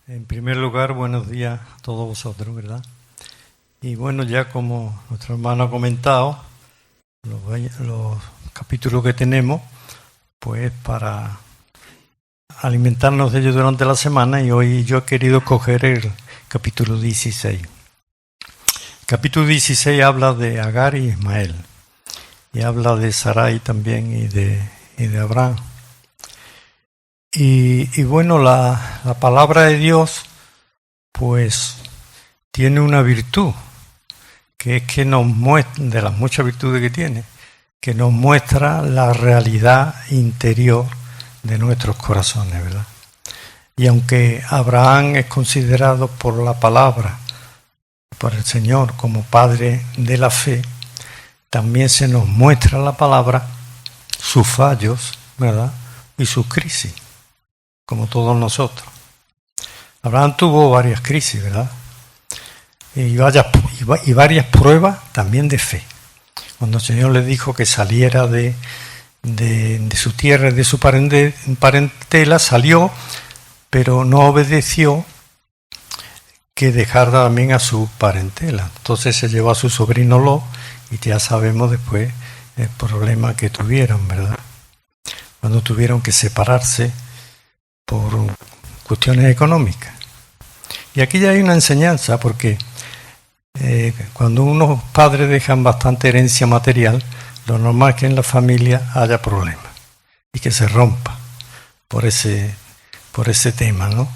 En primer lugar, buenos días a todos vosotros, ¿verdad? Y bueno, ya como nuestro hermano ha comentado, los capítulos que tenemos, pues para alimentarnos de ellos durante la semana, y hoy yo he querido coger el capítulo 16. El capítulo 16 habla de Agar y Ismael, y habla de Sarai también y de Abraham. Y bueno, la palabra de Dios pues tiene una virtud, que es que nos muestra, de las muchas virtudes que tiene, que nos muestra la realidad interior de nuestros corazones, ¿verdad? Y aunque Abraham es considerado por la palabra, por el Señor, como padre de la fe, también se nos muestra la palabra sus fallos, ¿verdad? Y sus crisis, como todos nosotros. Abraham tuvo varias crisis, ¿verdad? Y varias pruebas también de fe. Cuando el Señor le dijo que saliera de su tierra, de su parentela, salió, pero no obedeció que dejara también a su parentela. Entonces se llevó a su sobrino Lot, y ya sabemos después el problema que tuvieron, ¿verdad? Cuando tuvieron que separarse por cuestiones económicas. Y aquí ya hay una enseñanza, porque cuando unos padres dejan bastante herencia material, lo normal es que en la familia haya problemas y que se rompa por ese tema, ¿no?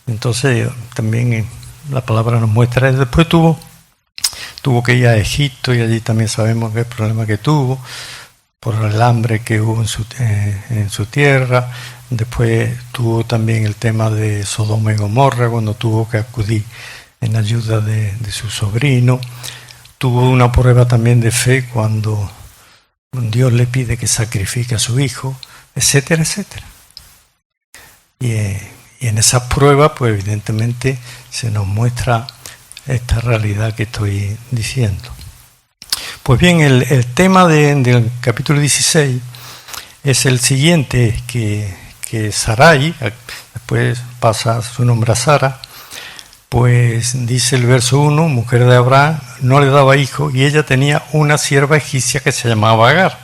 Entonces también la palabra nos muestra. Después tuvo que ir a Egipto, y allí también sabemos el problema que tuvo por el hambre que hubo en su tierra. Después tuvo también el tema de Sodoma y Gomorra, cuando tuvo que acudir en ayuda de su sobrino. Tuvo una prueba también de fe cuando Dios le pide que sacrifique a su hijo, etcétera, etcétera. Y en esas pruebas, pues evidentemente se nos muestra esta realidad que estoy diciendo. Pues bien, el tema del capítulo 16 es el siguiente, que Sarai, después pasa su nombre a Sara, pues dice el verso 1, mujer de Abraham, no le daba hijo, y ella tenía una sierva egipcia que se llamaba Agar.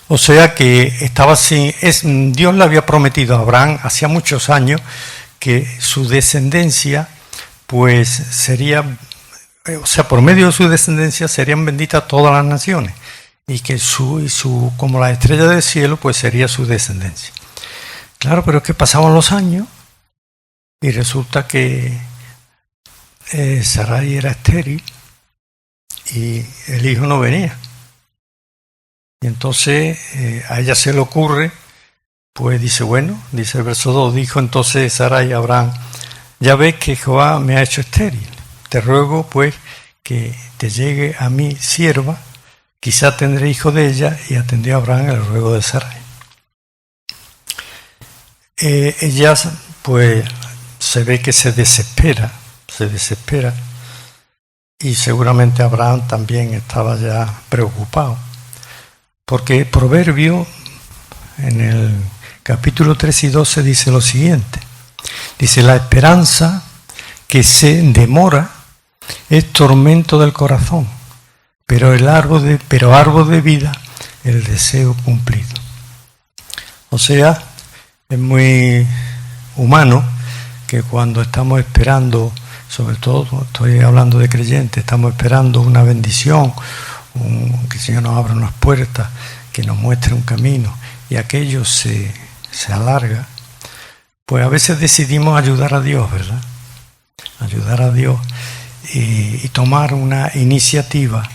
O sea que estaba Dios le había prometido a Abraham hacía muchos años que su descendencia pues sería, o sea, por medio de su descendencia serían benditas todas las naciones, y que como la estrella del cielo, pues sería su descendencia. Claro, pero es que pasaban los años y resulta que Sarai era estéril y el hijo no venía. Y entonces a ella se le ocurre, pues dice, bueno, dice el verso 2, dijo entonces Sarai a Abraham, ya ves que Jehová me ha hecho estéril, te ruego pues que te llegue a mi sierva, quizá tendré hijo de ella. Y atendió a Abraham el ruego de Sarai. Ella pues se ve que se desespera, y seguramente Abraham también estaba ya preocupado, porque Proverbio en el capítulo 3 y 12 dice lo siguiente, dice, la esperanza que se demora es tormento del corazón, pero árbol de vida el deseo cumplido. O sea, es muy humano que cuando estamos esperando, sobre todo estoy hablando de creyentes, estamos esperando una bendición, que el Señor nos abra unas puertas, que nos muestre un camino, y aquello se alarga, pues a veces decidimos ayudar a Dios, ¿verdad? Ayudar a Dios y tomar una iniciativa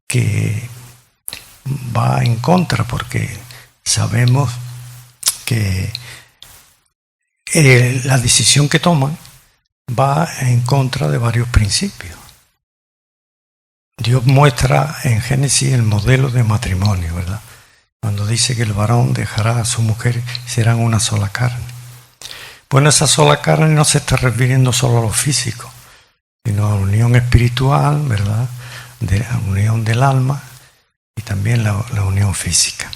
que va en contra, porque sabemos que la decisión que toman va en contra de varios principios. Dios muestra en Génesis el modelo de matrimonio, ¿verdad? Cuando dice que el varón dejará a su mujer y serán una sola carne. Bueno, esa sola carne no se está refiriendo solo a lo físico, sino a la unión espiritual, ¿verdad? De la unión del alma y también la unión física.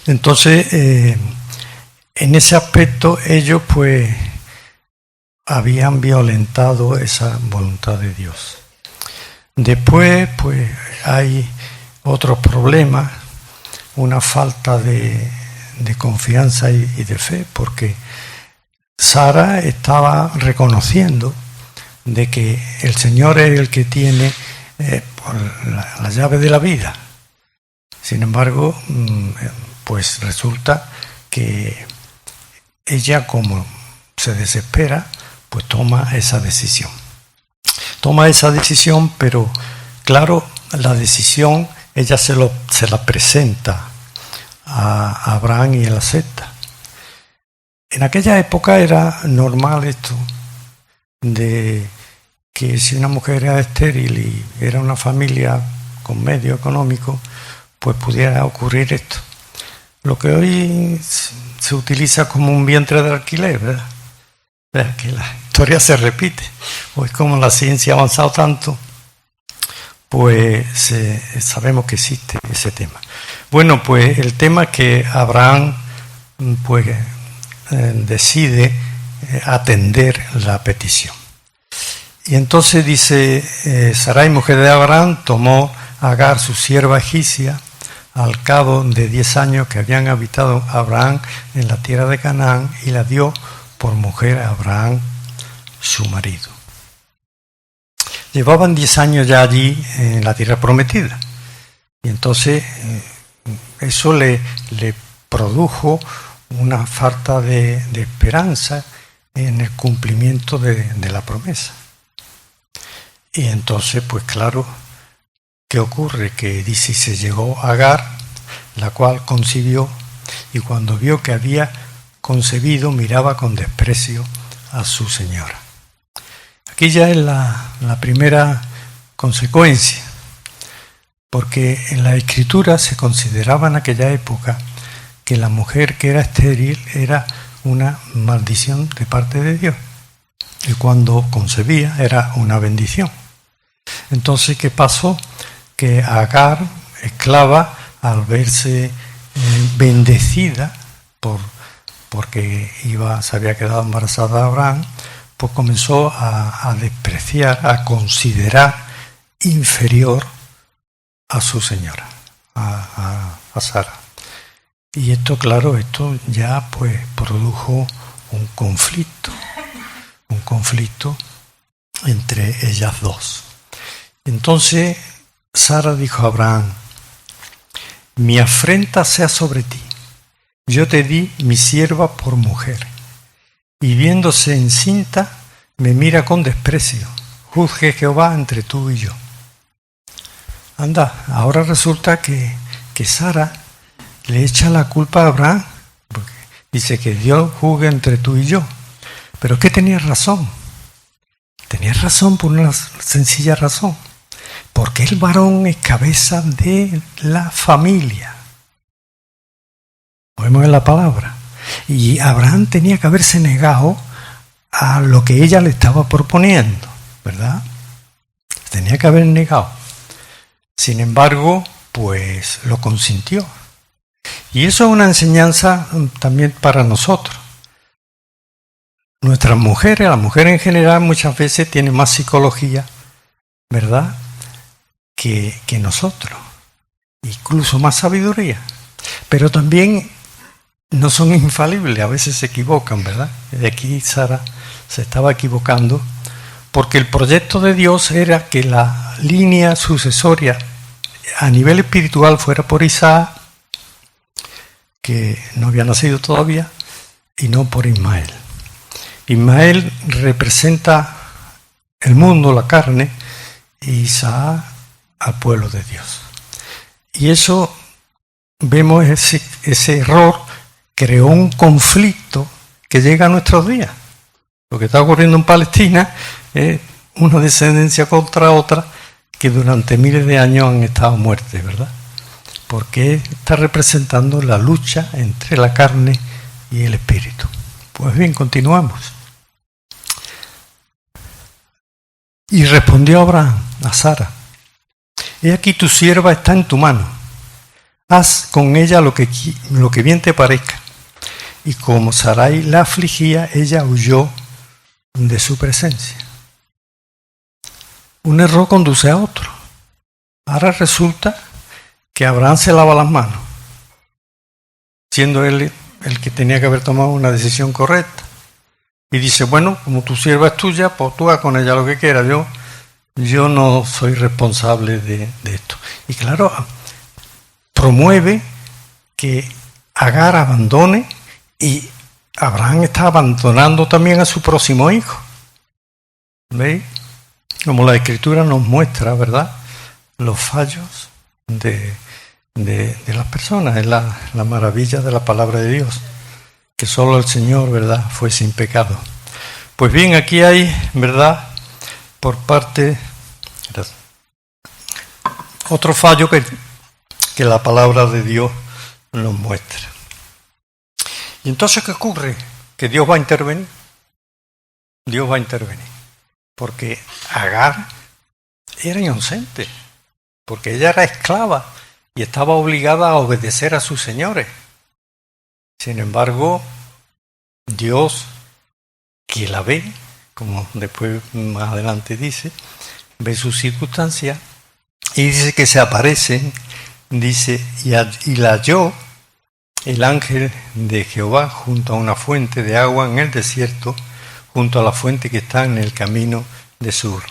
Entonces, en ese aspecto ellos pues habían violentado esa voluntad de Dios. Después, pues, hay otros problemas, una falta de confianza y de fe, porque Sara estaba reconociendo de que el Señor es el que tiene la llave de la vida. Sin embargo, pues resulta que ella, como se desespera, pues toma esa decisión. Pero claro, la decisión ella se la presenta a Abraham y él acepta. En aquella época era normal esto, de que si una mujer era estéril y era una familia con medio económico, pues pudiera ocurrir esto. Lo que hoy se utiliza como un vientre de alquiler, ¿verdad? Que la historia se repite. Hoy, como la ciencia ha avanzado tanto, pues sabemos que existe ese tema. Bueno, pues el tema es que Abraham pues decide atender la petición. Y entonces dice, Sarai, mujer de Abraham, tomó a Agar, su sierva egipcia, al cabo de 10 años que habían habitado Abraham en la tierra de Canaán, y la dio por mujer a Abraham, su marido. Llevaban 10 años ya allí en la tierra prometida. Y entonces eso le produjo una falta de esperanza en el cumplimiento de la promesa. Y entonces, pues claro, ¿qué ocurre? Que dice, se llegó a Agar, la cual concibió, y cuando vio que había concebido, miraba con desprecio a su señora. Aquí ya es la primera consecuencia, porque en la Escritura se consideraba en aquella época que la mujer que era estéril era una maldición de parte de Dios, y cuando concebía era una bendición. Entonces, ¿qué pasó? Que Agar, esclava, al verse bendecida porque se había quedado embarazada de Abraham, pues comenzó a despreciar, a considerar inferior a su señora, a Sara. Y esto, claro, esto ya pues produjo un conflicto entre ellas dos. Entonces Sara dijo a Abraham, mi afrenta sea sobre ti, yo te di mi sierva por mujer, y viéndose encinta me mira con desprecio, juzgue Jehová entre tú y yo. Anda, ahora resulta que Sara le echa la culpa a Abraham, porque dice que Dios juzgue entre tú y yo. Pero ¿qué tenía razón? Tenía razón por una sencilla razón. Porque el varón es cabeza de la familia. Vemos en la palabra. Y Abraham tenía que haberse negado a lo que ella le estaba proponiendo, ¿verdad? Tenía que haber negado. Sin embargo, pues lo consintió. Y eso es una enseñanza también para nosotros. Nuestras mujeres, la mujer en general, muchas veces tiene más psicología, ¿verdad?, que nosotros, incluso más sabiduría, pero también no son infalibles, a veces se equivocan, ¿verdad? De aquí Sara se estaba equivocando, porque el proyecto de Dios era que la línea sucesoria a nivel espiritual fuera por Isaac, que no había nacido todavía, y no por Ismael. Ismael representa el mundo, la carne, y Isaac al pueblo de Dios. Y eso, vemos ese error, creó un conflicto que llega a nuestros días. Lo que está ocurriendo en Palestina es una descendencia contra otra que durante miles de años han estado muertos, ¿verdad? Porque está representando la lucha entre la carne y el espíritu. Pues bien, continuamos. Y respondió Abraham a Sara, he aquí tu sierva está en tu mano, haz con ella lo que bien te parezca. Y como Sarai la afligía, ella huyó de su presencia. Un error conduce a otro. Ahora resulta que Abraham se lava las manos, siendo él el que tenía que haber tomado una decisión correcta. Y dice, bueno, como tu sierva es tuya, pues tú haz con ella lo que quieras, yo no soy responsable de esto. Y claro, promueve que Agar abandone, y Abraham está abandonando también a su próximo hijo. ¿Veis? Como la Escritura nos muestra, ¿verdad?, los fallos de las personas. Es la maravilla de la palabra de Dios, que solo el Señor, ¿verdad?, fue sin pecado. Pues bien, aquí hay, ¿verdad?, por parte otro fallo que la palabra de Dios nos muestra. Y entonces, ¿qué ocurre? Que Dios va a intervenir. Dios va a intervenir. Porque Agar era inocente, porque ella era esclava y estaba obligada a obedecer a sus señores. Sin embargo, Dios, que la ve, como después más adelante dice, ve sus circunstancias y dice que se aparece, dice, y la halló el ángel de Jehová junto a una fuente de agua en el desierto, junto a la fuente que está en el camino de Sur.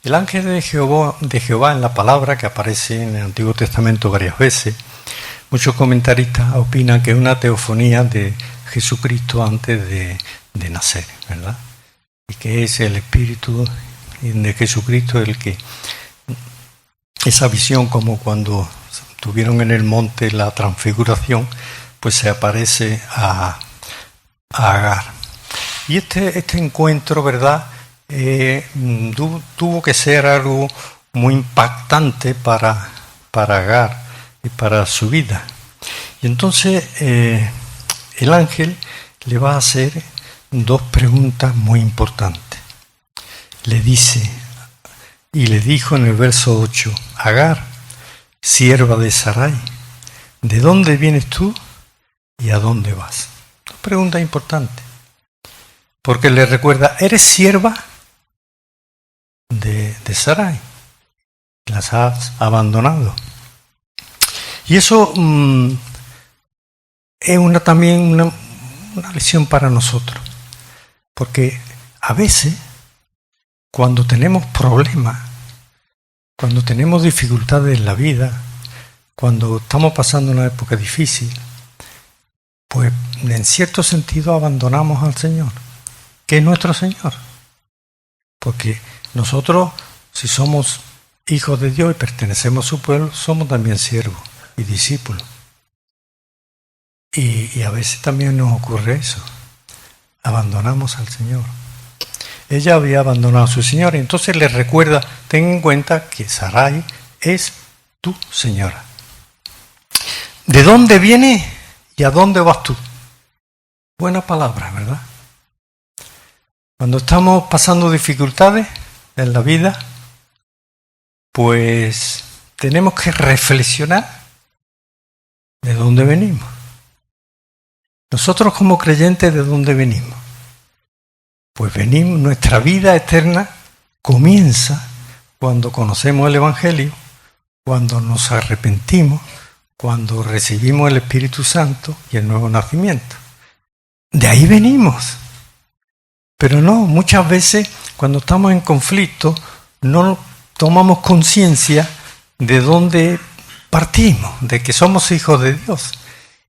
El ángel de Jehová en la palabra, que aparece en el Antiguo Testamento varias veces, muchos comentaristas opinan que es una teofonía de Jesucristo antes de nacer, ¿verdad? Y que es el Espíritu de Jesucristo el que, esa visión, como cuando tuvieron en el monte la transfiguración, pues se aparece a Agar. Y este encuentro, ¿verdad?, tuvo que ser algo muy impactante para Agar y para su vida. Y entonces el ángel le va a hacer dos preguntas muy importantes. Le dice, y le dijo en el verso 8, Agar, sierva de Sarai, ¿de dónde vienes tú y a dónde vas? Dos preguntas importantes, porque le recuerda, eres sierva de Sarai, las has abandonado. Y eso es también una lección para nosotros, porque a veces cuando tenemos problemas, cuando tenemos dificultades en la vida, cuando estamos pasando una época difícil, pues en cierto sentido abandonamos al Señor, que es nuestro Señor. Porque nosotros, si somos hijos de Dios y pertenecemos a su pueblo, somos también siervos y discípulos. Y a veces también nos ocurre eso. Abandonamos al Señor. Ella había abandonado a su Señor y entonces le recuerda, ten en cuenta que Sarai es tu señora. ¿De dónde vienes y a dónde vas tú? Buena palabra, ¿verdad? Cuando estamos pasando dificultades en la vida, pues tenemos que reflexionar de dónde venimos. Nosotros como creyentes, ¿de dónde venimos? Pues venimos, nuestra vida eterna comienza cuando conocemos el Evangelio, cuando nos arrepentimos, cuando recibimos el Espíritu Santo y el nuevo nacimiento. De ahí venimos. Pero no, muchas veces cuando estamos en conflicto no tomamos conciencia de dónde partimos, de que somos hijos de Dios.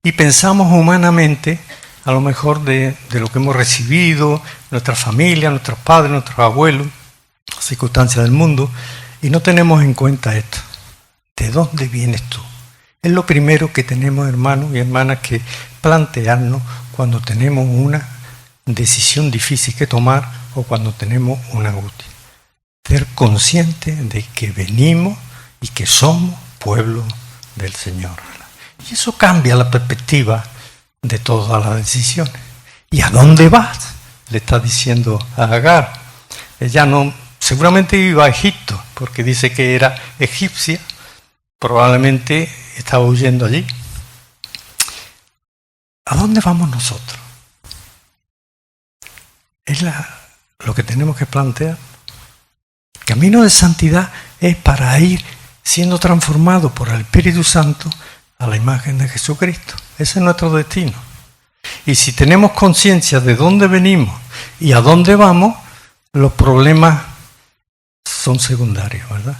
Y pensamos humanamente, a lo mejor de lo que hemos recibido, nuestra familia, nuestros padres, nuestros abuelos, las circunstancias del mundo, y no tenemos en cuenta esto. ¿De dónde vienes tú? Es lo primero que tenemos, hermanos y hermanas, que plantearnos cuando tenemos una decisión difícil que tomar o cuando tenemos una angustia. Ser conscientes de que venimos y que somos pueblo del Señor. Y eso cambia la perspectiva de todas las decisiones. ¿Y a dónde vas?, le está diciendo a Agar. Ella no, seguramente iba a Egipto, porque dice que era egipcia, probablemente estaba huyendo allí. ¿A dónde vamos nosotros? Es es lo que tenemos que plantear. El camino de santidad es para ir siendo transformado por el Espíritu Santo a la imagen de Jesucristo. Ese es nuestro destino. Y si tenemos conciencia de dónde venimos y a dónde vamos, los problemas son secundarios, ¿verdad?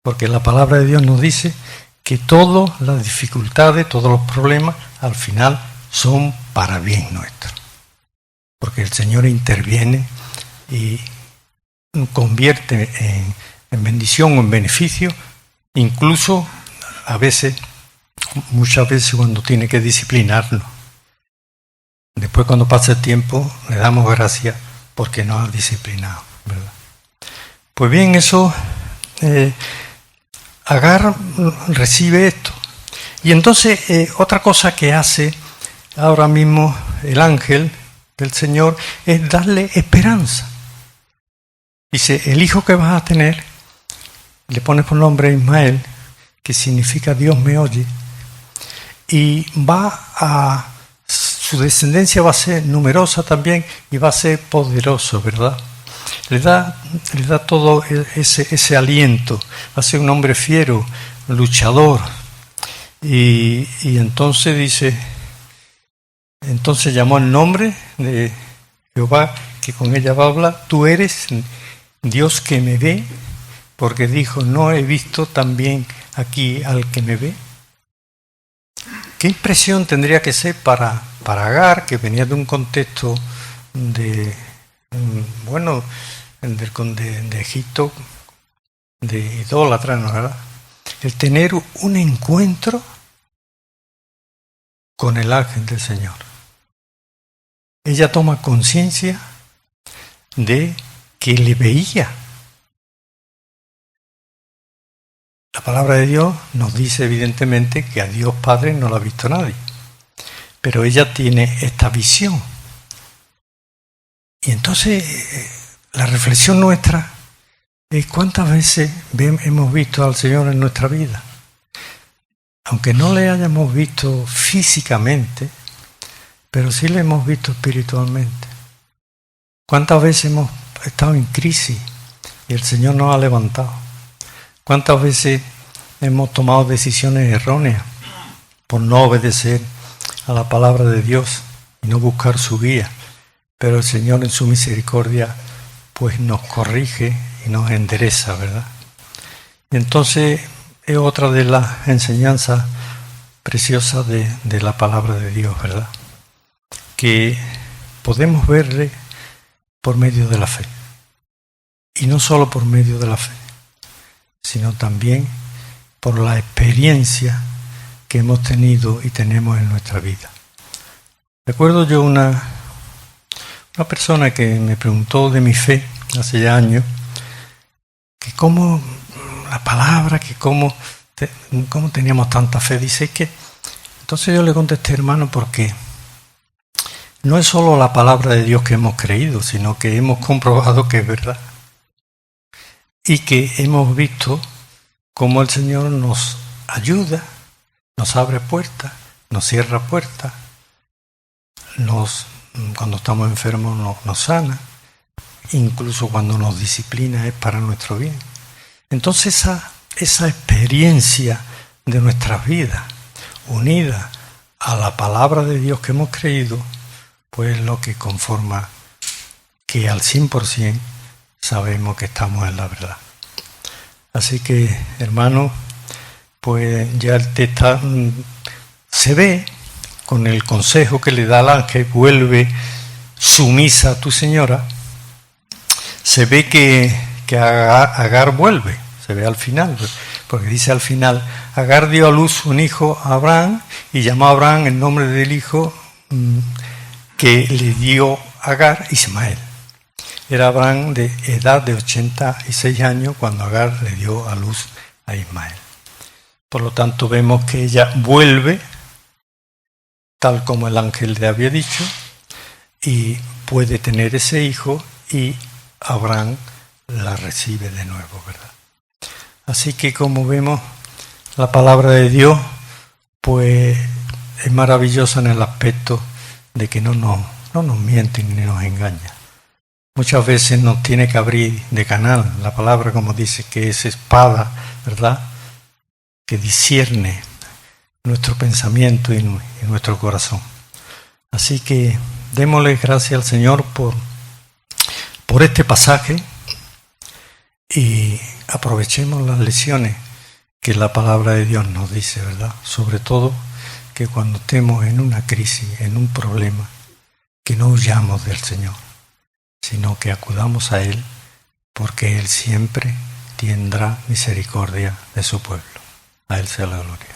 Porque la palabra de Dios nos dice que todas las dificultades, todos los problemas, al final son para bien nuestro. Porque el Señor interviene y convierte en bendición o en beneficio, incluso a veces, muchas veces cuando tiene que disciplinarnos. Después, cuando pasa el tiempo, le damos gracias porque nos ha disciplinado, ¿verdad? Pues bien, eso, Agar recibe esto. Y entonces, otra cosa que hace ahora mismo el ángel del Señor es darle esperanza. Dice, el hijo que vas a tener, le pone por nombre Ismael, que significa Dios me oye, y su descendencia va a ser numerosa también y va a ser poderoso, ¿verdad? Le da todo ese aliento, va a ser un hombre fiero, luchador. Y entonces dice, entonces llamó el nombre de Jehová, que con ella va a hablar, tú eres Dios que me ve, porque dijo, no he visto también aquí al que me ve. ¿Qué impresión tendría que ser para Agar, que venía de un contexto de Egipto, de idólatra, ¿no? ¿Verdad? El tener un encuentro con el ángel del Señor. Ella toma conciencia de que le veía. La palabra de Dios nos dice evidentemente que a Dios Padre no lo ha visto nadie, pero ella tiene esta visión. Y entonces la reflexión nuestra es cuántas veces hemos visto al Señor en nuestra vida. Aunque no le hayamos visto físicamente, pero sí le hemos visto espiritualmente. ¿Cuántas veces hemos estado en crisis y el Señor nos ha levantado? ¿Cuántas veces hemos tomado decisiones erróneas por no obedecer a la palabra de Dios y no buscar su guía? Pero el Señor en su misericordia pues nos corrige y nos endereza, ¿verdad? Y entonces es otra de las enseñanzas preciosas de la palabra de Dios, ¿verdad? Que podemos verle por medio de la fe. Y no solo por medio de la fe, sino también por la experiencia que hemos tenido y tenemos en nuestra vida. Recuerdo yo una persona que me preguntó de mi fe hace ya años, que cómo la palabra, que cómo teníamos tanta fe. Dice que, entonces yo le contesté, hermano, porque no es solo la palabra de Dios que hemos creído, sino que hemos comprobado que es verdad. Y que hemos visto cómo el Señor nos ayuda, nos abre puertas, nos cierra puertas, cuando estamos enfermos nos sana, incluso cuando nos disciplina es para nuestro bien. Entonces esa experiencia de nuestras vidas, unida a la palabra de Dios que hemos creído, pues es lo que conforma que al 100% sabemos que estamos en la verdad. Así que, hermano, pues ya el texto se ve con el consejo que le da al ángel, vuelve sumisa a tu señora, se ve que Agar vuelve, se ve al final, porque dice al final, Agar dio a luz un hijo a Abraham y llamó a Abraham el nombre del hijo que le dio Agar, Ismael. Era Abraham de edad de 86 años cuando Agar le dio a luz a Ismael. Por lo tanto, vemos que ella vuelve, tal como el ángel le había dicho, y puede tener ese hijo y Abraham la recibe de nuevo, ¿verdad? Así que como vemos, la palabra de Dios pues es maravillosa en el aspecto de que no nos miente ni nos engaña. muchas veces nos tiene que abrir de canal. La palabra, como dice, que es espada, ¿verdad?, que discierne nuestro pensamiento y nuestro corazón. Así que démosle gracias al Señor por este pasaje y aprovechemos las lecciones que la palabra de Dios nos dice, ¿verdad? Sobre todo que cuando estemos en una crisis, en un problema, que no huyamos del Señor, sino que acudamos a Él, porque Él siempre tendrá misericordia de su pueblo. A Él sea la gloria.